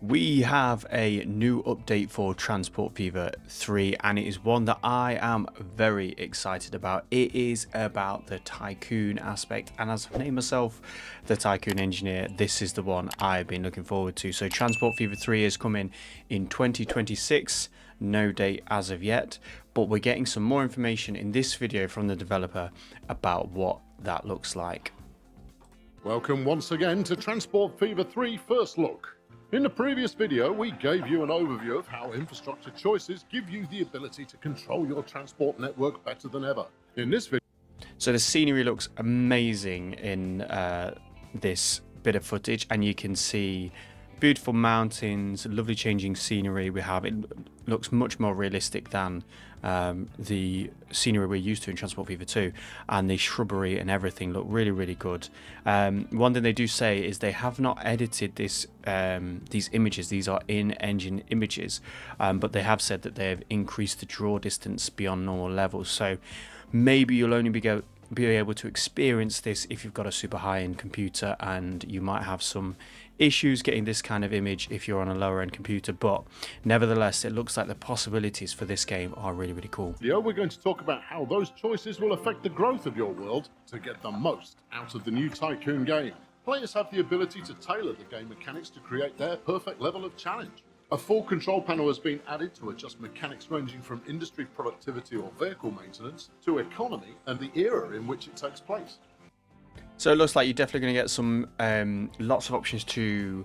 We have a new update for Transport Fever 3, and it is one that I am very excited about. It is about the Tycoon aspect, and as I name myself the Tycoon engineer, this is the one I've been looking forward to. So Transport Fever 3 is coming in 2026, no date as of yet, but we're getting some more information in this video from the developer about what that looks like. Welcome once again to Transport Fever 3 First Look. In the previous video, we gave you an overview of how infrastructure choices give you the ability to control your transport network better than ever. In this video, so the scenery looks amazing in this bit of footage, and you can see beautiful mountains, lovely changing scenery we have. It looks much more realistic than the scenery we're used to in Transport Fever 2, and the shrubbery and everything look really good. One thing they do say is they have not edited these images. These are in-engine images, but they have said that they have increased the draw distance beyond normal levels, so maybe you'll only be able to experience this if you've got a super high-end computer, and you might have some issues getting this kind of image if you're on a lower end computer, but nevertheless it looks like the possibilities for this game are really cool. we're going to talk about how those choices will affect the growth of your world to get the most out of the new Tycoon game. Players have the ability to tailor the game mechanics to create their perfect level of challenge. A full control panel has been added to adjust mechanics ranging from industry productivity or vehicle maintenance to economy and the era in which it takes place. So it looks like you're definitely going to get some lots of options to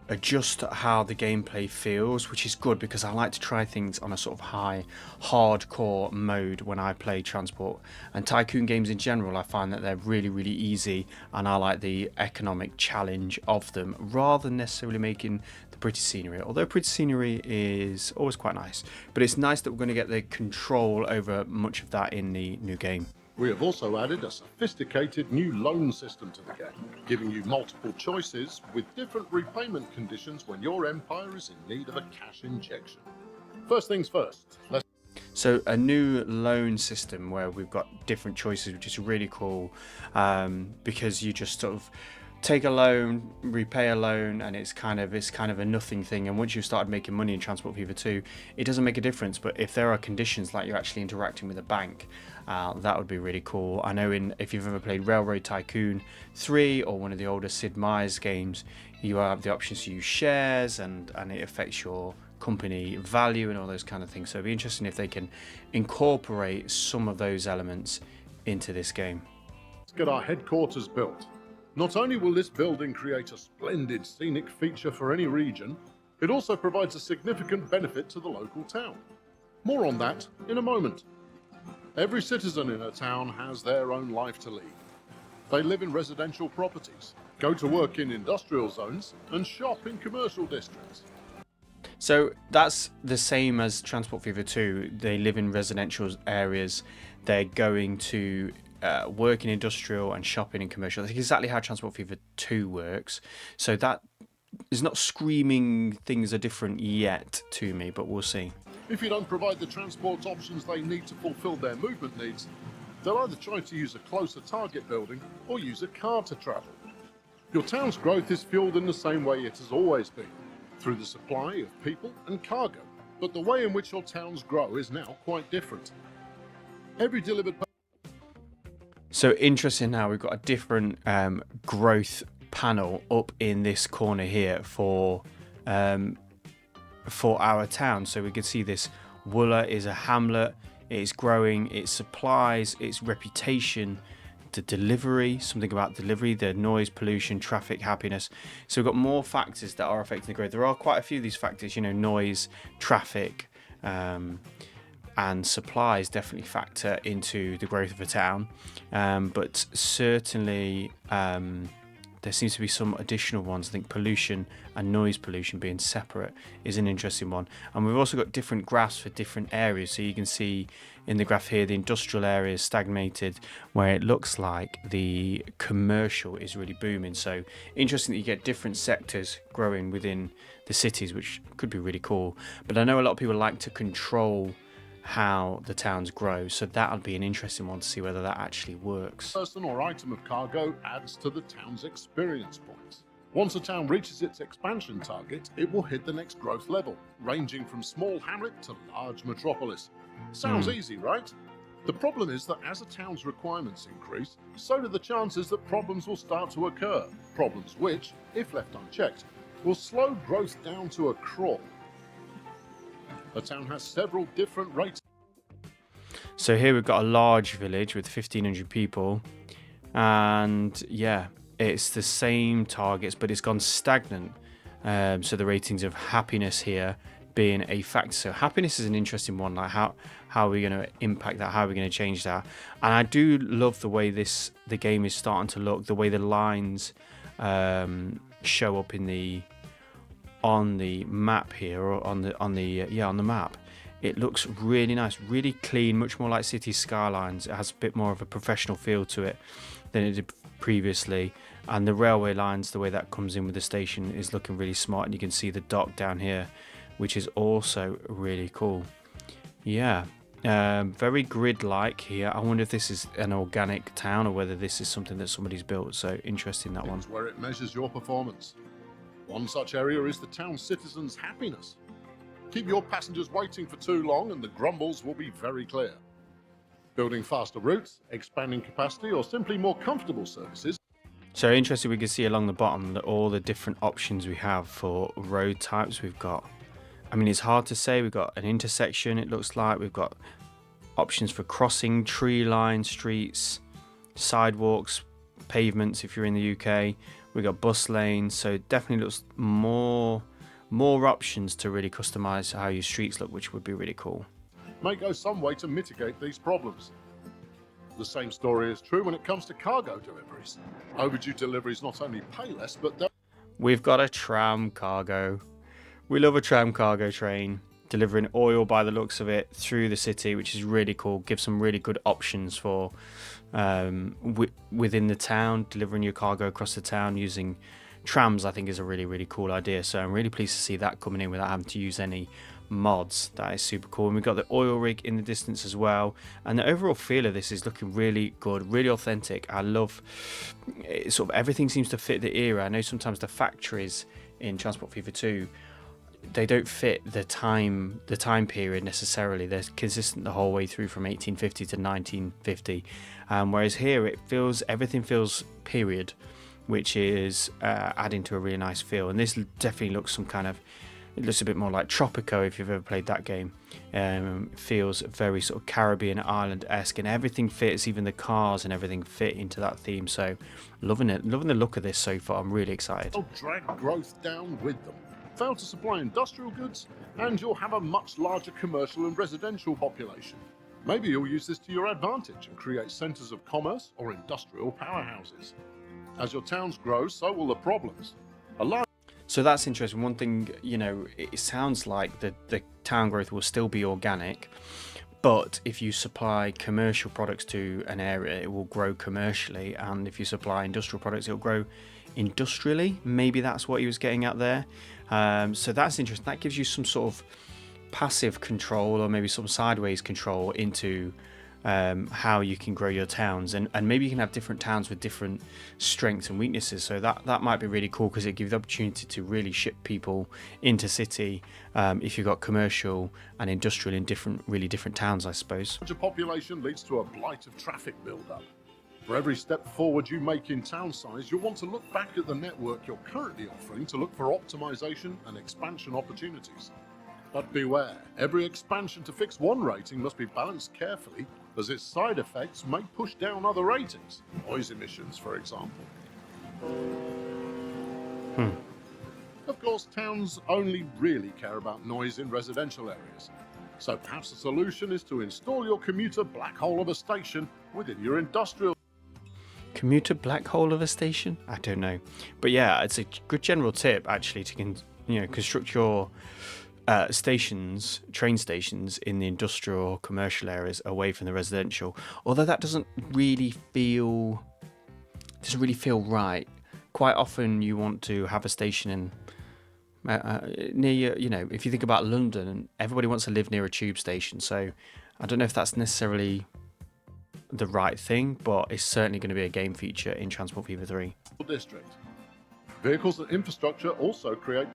adjust how the gameplay feels, which is good because I like to try things on a sort of high hardcore mode when I play Transport. And Tycoon games in general, I find that they're really easy, and I like the economic challenge of them rather than necessarily making the pretty scenery, although pretty scenery is always quite nice. But it's nice that we're going to get the control over much of that in the new game. We have also added a sophisticated new loan system to the game, giving you multiple choices with different repayment conditions when your empire is in need of a cash injection. First things first, So a new loan system where we've got different choices, which is really cool, because you just sort of take a loan, repay a loan, and it's kind of a nothing thing. And once you've started making money in Transport Fever 2, it doesn't make a difference. But if there are conditions like you're actually interacting with a bank, that would be really cool. I know if you've ever played Railroad Tycoon 3 or one of the older Sid Meier's games, you have the options to use shares, and it affects your company value and all those kind of things. So it'd be interesting if they can incorporate some of those elements into this game. Let's get our headquarters built. Not only will this building create a splendid scenic feature for any region, it also provides a significant benefit to the local town. More on that in a moment. Every citizen in a town has their own life to lead. They live in residential properties, go to work in industrial zones, and shop in commercial districts. So that's the same as Transport Fever 2. They live in residential areas. They're going to work in industrial and shopping in commercial. That's exactly how Transport Fever 2 works. So that is not screaming things are different yet to me, but we'll see. If you don't provide the transport options they need to fulfill their movement needs, they'll either try to use a closer target building or use a car to travel. Your town's growth is fueled in the same way it has always been, through the supply of people and cargo. But the way in which your towns grow is now quite different. Every delivered... So interesting, now we've got a different growth panel up in this corner here for our town. So we can see this Wooler is a hamlet. It's growing its supplies, its reputation, the delivery, something about delivery, the noise, pollution, traffic, happiness. So we've got more factors that are affecting the growth. There are quite a few of these factors, noise, traffic, and supplies definitely factor into the growth of a town, but certainly there seems to be some additional ones. I think pollution and noise pollution being separate is an interesting one. And we've also got different graphs for different areas. So you can see in the graph here, the industrial area is stagnated, where it looks like the commercial is really booming. So interesting that you get different sectors growing within the cities, which could be really cool. But I know a lot of people like to control how the towns grow, so that'll be an interesting one to see whether that actually works. Person or item of cargo adds to the town's experience points. Once a town reaches its expansion target, it will hit the next growth level, ranging from small hamlet to large metropolis. Sounds easy, right? The problem is that as a town's requirements increase, so do the chances that problems will start to occur. Problems which, if left unchecked, will slow growth down to a crawl. A town has several different rates. So here we've got a large village with 1,500 people, and yeah, it's the same targets, but it's gone stagnant. So the ratings of happiness here being a factor. So happiness is an interesting one. Like how are we going to impact that? How are we going to change that? And I do love the way the game is starting to look. The way the lines show up on the map here, or on the map. It looks really nice, really clean, much more like City Skylines. It has a bit more of a professional feel to it than it did previously. And the railway lines, the way that comes in with the station, is looking really smart. And you can see the dock down here, which is also really cool. Yeah, very grid-like here. I wonder if this is an organic town or whether this is something that somebody's built. So interesting, that one. Where it measures your performance. One such area is the town's citizens' happiness. Keep your passengers waiting for too long and the grumbles will be very clear. Building faster routes, expanding capacity, or simply more comfortable services. So interesting, we can see along the bottom that all the different options we have for road types we've got. I mean, it's hard to say. We've got an intersection, it looks like. We've got options for crossing, tree line streets, sidewalks, pavements if you're in the UK. We've got bus lanes, so it definitely looks more options to really customize how your streets look, which would be really cool. May go some way to mitigate these problems. The same story is true when it comes to cargo deliveries. Overdue deliveries not only pay less, but we've got a tram cargo. We love a tram cargo train delivering oil by the looks of it through the city, which is really cool. Gives some really good options for within the town, delivering your cargo across the town using trams. I think is a really cool idea. So I'm really pleased to see that coming in without having to use any mods. That is super cool. And we've got the oil rig in the distance as well, and the overall feel of this is looking really good, really authentic. I love it, sort of everything seems to fit the era. I know sometimes the factories in Transport Fever 2, they don't fit the time period necessarily. They're consistent the whole way through from 1850 to 1950, whereas here everything feels period, which is adding to a really nice feel. And this definitely looks it looks a bit more like Tropico if you've ever played that game. Feels very sort of Caribbean island-esque, and everything fits, even the cars and everything fit into that theme. So loving it, loving the look of this so far. I'm really excited. They'll drag growth down with them. Fail to supply industrial goods, and you'll have a much larger commercial and residential population. Maybe you'll use this to your advantage and create centres of commerce or industrial powerhouses. As your towns grow, so will the problems. So that's interesting. One thing, it sounds like the town growth will still be organic, but if you supply commercial products to an area, it will grow commercially, and if you supply industrial products, it'll grow industrially. Maybe that's what he was getting at there. So that's interesting. That gives you some sort of passive control, or maybe some sideways control into how you can grow your towns, and maybe you can have different towns with different strengths and weaknesses. So that might be really cool, because it gives the opportunity to really ship people into city if you've got commercial and industrial in really different towns, I suppose. Larger population leads to a blight of traffic build-up. For every step forward you make in town size, you'll want to look back at the network you're currently offering to look for optimization and expansion opportunities. But beware, every expansion to fix one rating must be balanced carefully, as its side effects may push down other ratings, noise emissions for example. Of course, towns only really care about noise in residential areas, so perhaps the solution is to install your commuter black hole of a station within your industrial. Commuter black hole of a station? I don't know, but yeah, it's a good general tip actually to construct your train stations in the industrial or commercial areas away from the residential. Although that doesn't really feel right. Quite often you want to have a station in near if you think about London, and everybody wants to live near a tube station. So I don't know if that's necessarily the right thing, but it's certainly going to be a game feature in Transport Fever 3. District. Vehicles and infrastructure also create.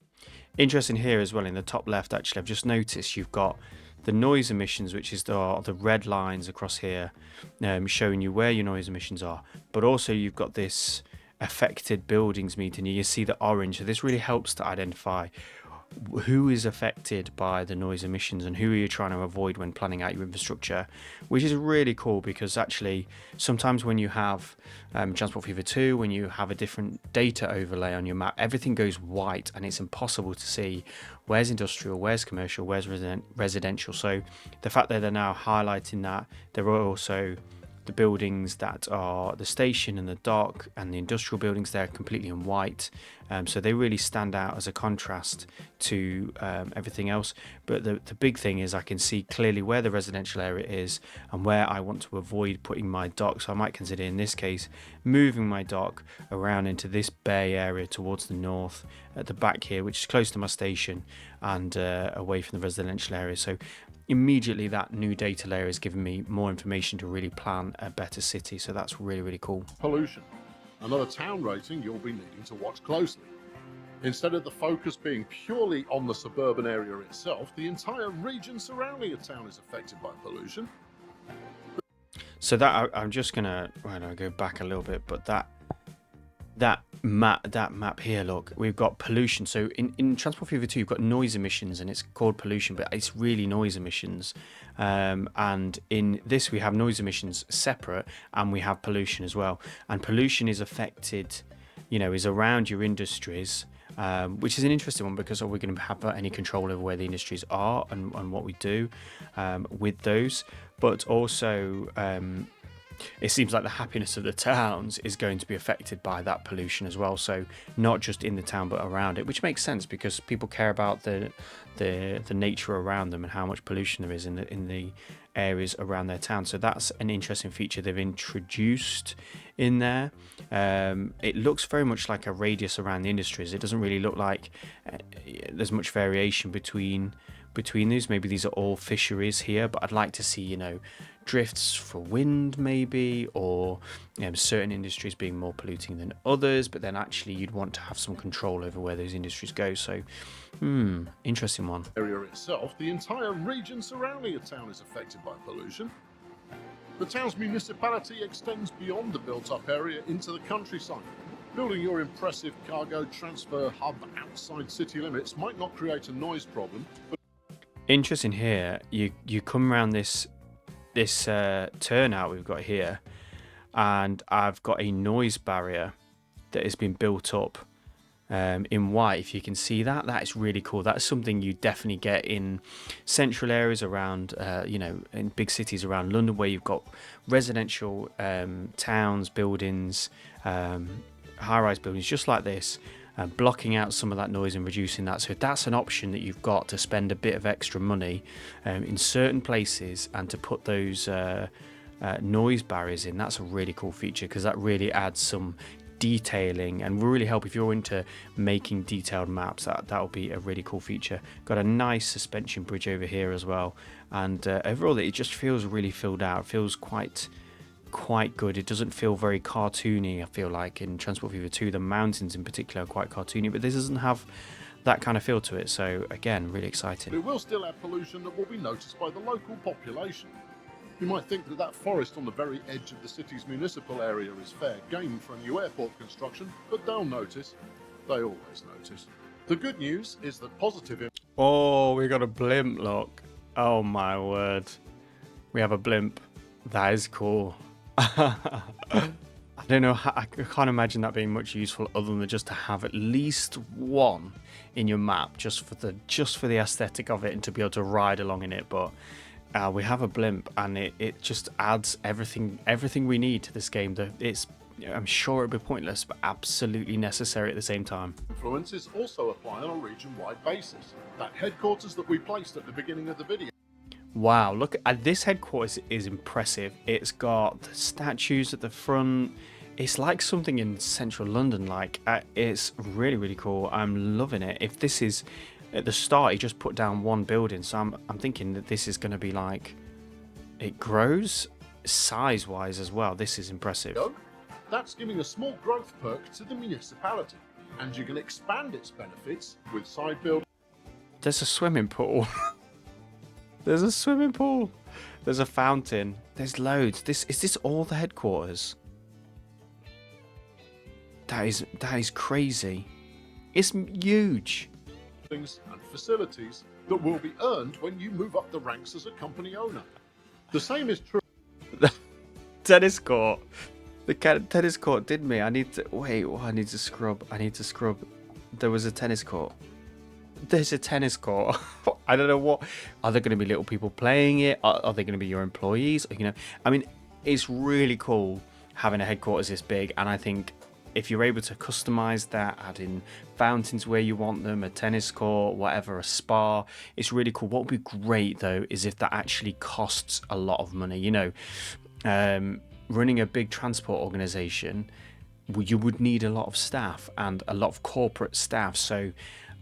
Interesting here as well in the top left, actually, I've just noticed you've got the noise emissions, which is the red lines across here, showing you where your noise emissions are. But also you've got this affected buildings meter, and you see the orange. So this really helps to identify who is affected by the noise emissions and who are you trying to avoid when planning out your infrastructure, which is really cool because actually sometimes when you have Transport Fever 2, when you have a different data overlay on your map, everything goes white and it's impossible to see where's industrial, where's commercial, where's residential. So the fact that they're now highlighting that, there are also the buildings that are the station and the dock and the industrial buildings, they're completely in white, so they really stand out as a contrast to everything else. But the big thing is I can see clearly where the residential area is and where I want to avoid putting my dock. So I might consider in this case moving my dock around into this bay area towards the north at the back here, which is close to my station and away from the residential area. So immediately that new data layer is giving me more information to really plan a better city. So that's really, really cool. Pollution, another town rating you'll be needing to watch closely. Instead of the focus being purely on the suburban area itself, the entire region surrounding a town is affected by pollution. So that I'm just gonna go back a little bit, but that map here, look, we've got pollution. So in Transport Fever 2 you've got noise emissions and it's called pollution, but it's really noise emissions, and in this we have noise emissions separate and we have pollution as well. And pollution is affected, is around your industries, which is an interesting one because are we going to have any control over where the industries are and what we do with those. But also it seems like the happiness of the towns is going to be affected by that pollution as well. So not just in the town but around it, which makes sense because people care about the nature around them and how much pollution there is in the areas around their town. So that's an interesting feature they've introduced in there. It looks very much like a radius around the industries. It doesn't really look like there's much variation between these. Maybe these are all fisheries here, but I'd like to see drifts for wind maybe, or certain industries being more polluting than others, but then actually you'd want to have some control over where those industries go. So interesting one. Area itself, the entire region surrounding a town is affected by pollution. The town's municipality extends beyond the built-up area into the countryside. Building your impressive cargo transfer hub outside city limits might not create a noise problem, but interesting here, you come around this turnout we've got here, and I've got a noise barrier that has been built up in white. If you can see that is really cool. That's something you definitely get in central areas around in big cities around London, where you've got residential towns, buildings, high-rise buildings just like this, blocking out some of that noise and reducing that. So that's an option that you've got to spend a bit of extra money in certain places and to put those noise barriers in. That's a really cool feature because that really adds some detailing and will really help if you're into making detailed maps. That'll be a really cool feature. Got a nice suspension bridge over here as well, and overall it just feels really filled out. It feels quite good. It doesn't feel very cartoony. I feel like in Transport Fever 2 the mountains in particular are quite cartoony, but this doesn't have that kind of feel to it. So again, really exciting. it will still have pollution that will be noticed by the local population. You might think that forest on the very edge of the city's municipal area is fair game for a new airport construction, but they'll notice. They always notice. The good news is that positive... Oh, we got a blimp, look. Oh my word. We have a blimp. That is cool. I don't know how, I can't imagine that being much useful other than just to have at least one in your map just for the aesthetic of it and to be able to ride along in it. But we have a blimp and it just adds everything we need to this game. I'm sure it'd be pointless but absolutely necessary at the same time. Influences also apply on a region-wide basis. That headquarters that we placed at the beginning of the video. Wow, look at this headquarters is impressive. It's got the statues at the front. It's like something in central London. It's really, really cool. I'm loving it. If this is at the start, he just put down one building, so I'm thinking that this is going to be like it grows size-wise as well. This is impressive. That's giving a small growth perk to the municipality. and you can expand its benefits with side buildings. There's a swimming pool. There's a swimming pool. There's a fountain. There's loads. Is this all the headquarters? That is crazy. It's huge. And facilities that will be earned when you move up the ranks as a company owner. The same is true. Tennis court. The tennis court did me. I need to scrub. There was a tennis court. There's a tennis court. I don't know what. Are there going to be little people playing it? Are they going to be your employees? I mean, it's really cool having a headquarters this big, and I think if you're able to customize that, add in fountains where you want them, a tennis court, whatever, a spa, it's really cool. What would be great though is if that actually costs a lot of money. Running a big transport organization, you would need a lot of staff and a lot of corporate staff. So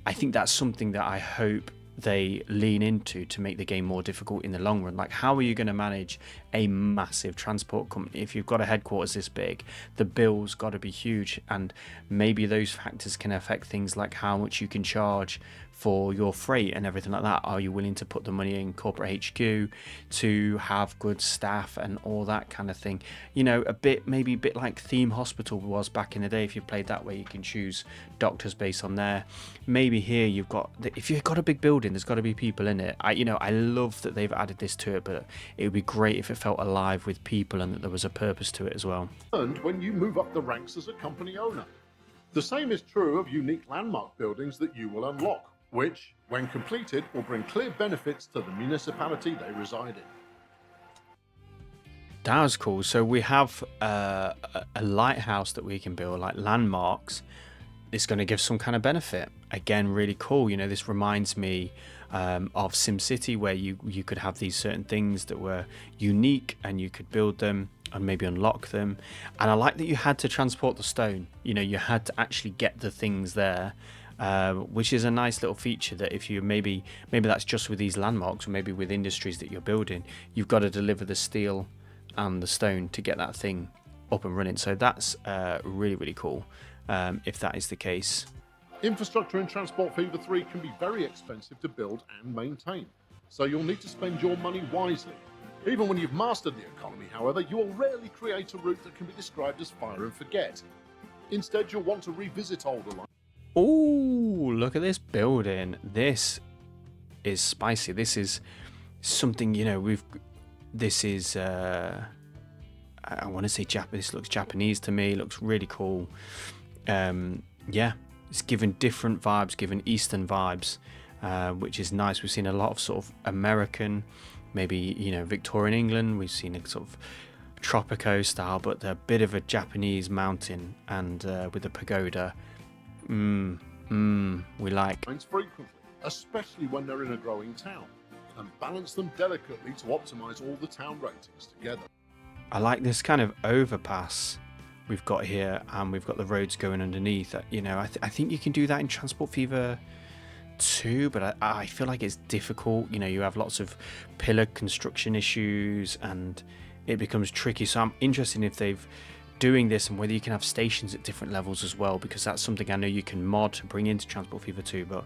I think that's something that I hope they lean into to make the game more difficult in the long run. Like, how are you going to manage a massive transport company if you've got a headquarters this big? The bill's got to be huge, and maybe those factors can affect things like how much you can charge for your freight and everything like that. Are you willing to put the money in corporate HQ to have good staff and all that kind of thing? Maybe a bit like Theme Hospital was back in the day. If you played that way, you can choose doctors based on there. Maybe here if you've got a big building, there's got to be people in it. I love that they've added this to it, but it would be great if it felt alive with people and that there was a purpose to it as well. And when you move up the ranks as a company owner. The same is true of unique landmark buildings that you will unlock, which, when completed, will bring clear benefits to the municipality they reside in. That was cool. So we have a lighthouse that we can build, like landmarks. It's going to give some kind of benefit. Again, really cool. This reminds me of SimCity, where you could have these certain things that were unique and you could build them and maybe unlock them. And I like that you had to transport the stone. You had to actually get the things there. Which is a nice little feature that if you maybe that's just with these landmarks, or maybe with industries that you're building, you've got to deliver the steel and the stone to get that thing up and running. So that's really, really cool if that is the case. Infrastructure in Transport Fever 3 can be very expensive to build and maintain, so you'll need to spend your money wisely. Even when you've mastered the economy, however, you will rarely create a route that can be described as fire and forget. Instead, you'll want to revisit older lines. Oh, look at this building. This is spicy. This is something, this is, I want to say Japanese. This looks Japanese to me. It looks really cool. It's given different vibes, given Eastern vibes, which is nice. We've seen a lot of sort of American, maybe, Victorian England. We've seen a sort of Tropico style, but a bit of a Japanese mountain and with a pagoda. We like. Frequently, especially when they're in a growing town, and balance them delicately to optimize all the town ratings together. I like this kind of overpass we've got here, and we've got the roads going underneath. I think you can do that in Transport Fever 2, but I feel like it's difficult. You have lots of pillar construction issues, and it becomes tricky. So I'm interested in if they've doing this and whether you can have stations at different levels as well, because that's something I know you can mod to bring into Transport Fever 2. But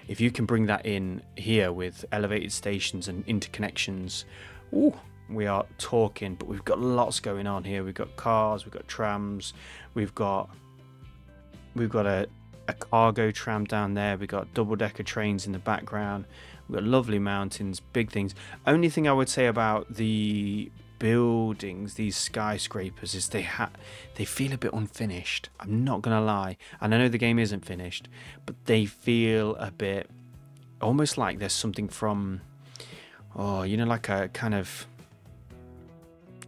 if you can bring that in here with elevated stations and interconnections, we are talking. But we've got lots going on here. We've got cars, we've got trams, we've got a cargo tram down there, we've got double-decker trains in the background, we've got lovely mountains, big things. Only thing I would say about the buildings, these skyscrapers, is they feel a bit unfinished. I'm not gonna lie, and I know the game isn't finished, but they feel a bit almost like there's something from like a kind of,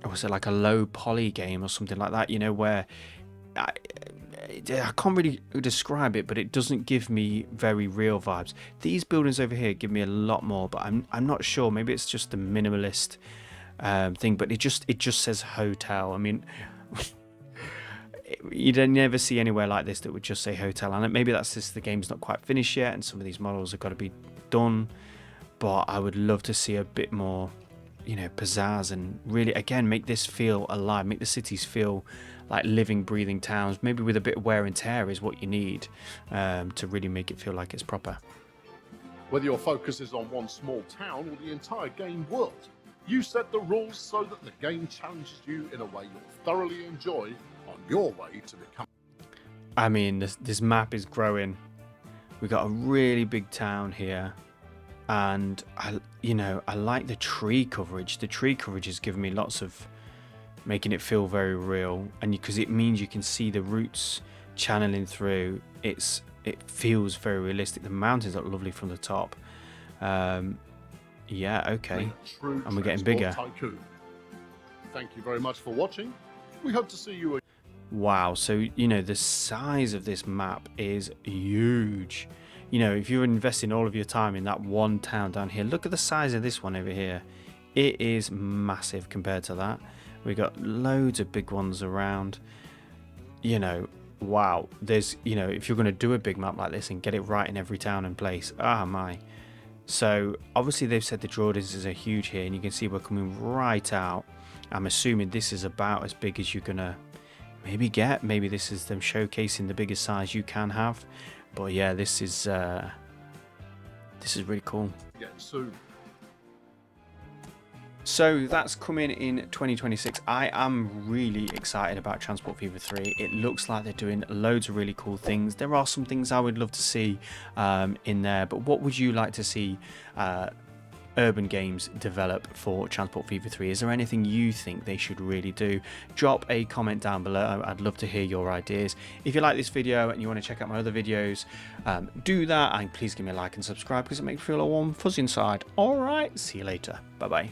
was it like a low poly game or something like that, where I can't really describe it, but it doesn't give me very real vibes. These buildings over here give me a lot more, but I'm not sure. Maybe it's just the minimalist thing, but it just says hotel. I mean, you don't never see anywhere like this that would just say hotel, and maybe that's just the game's not quite finished yet and some of these models have got to be done, but I would love to see a bit more you know, pizzazz, and really again make this feel alive, make the cities feel like living, breathing towns. Maybe with a bit of wear and tear is what you need to really make it feel like it's proper. Whether your focus is on one small town or the entire game world, you set the rules so that the game challenges you in a way you'll thoroughly enjoy on your way to become. I mean, this map is growing. We've got a really big town here, and I like the tree coverage. The tree coverage has given me lots of, making it feel very real, and because it means you can see the roots channeling through. It feels very realistic. The mountains look lovely from the top. Yeah, okay. And we're getting bigger. Tycoon. Thank you very much for watching. We hope to see you again. Wow, so you know the size of this map is huge. You know, if you're investing all of your time in that one town down here, look at the size of this one over here. It is massive compared to that. We got loads of big ones around. You know, wow. There's, you know, if you're going to do a big map like this and get it right in every town and place, my. So obviously they've said the draw distances are huge here, and you can see we're coming right out. I'm assuming this is about as big as you're gonna maybe get. Maybe this is them showcasing the biggest size you can have. But yeah, this is really cool. Yeah, soon. So that's coming in 2026. I am really excited about Transport Fever 3. It looks like they're doing loads of really cool things. There are some things I would love to see in there, but what would you like to see Urban Games develop for Transport Fever 3? Is there anything you think they should really do? Drop a comment down below. I'd love to hear your ideas. If you like this video and you want to check out my other videos, do that, and please give me a like and subscribe because it makes me feel all warm fuzzy inside. All right, see you later. Bye bye.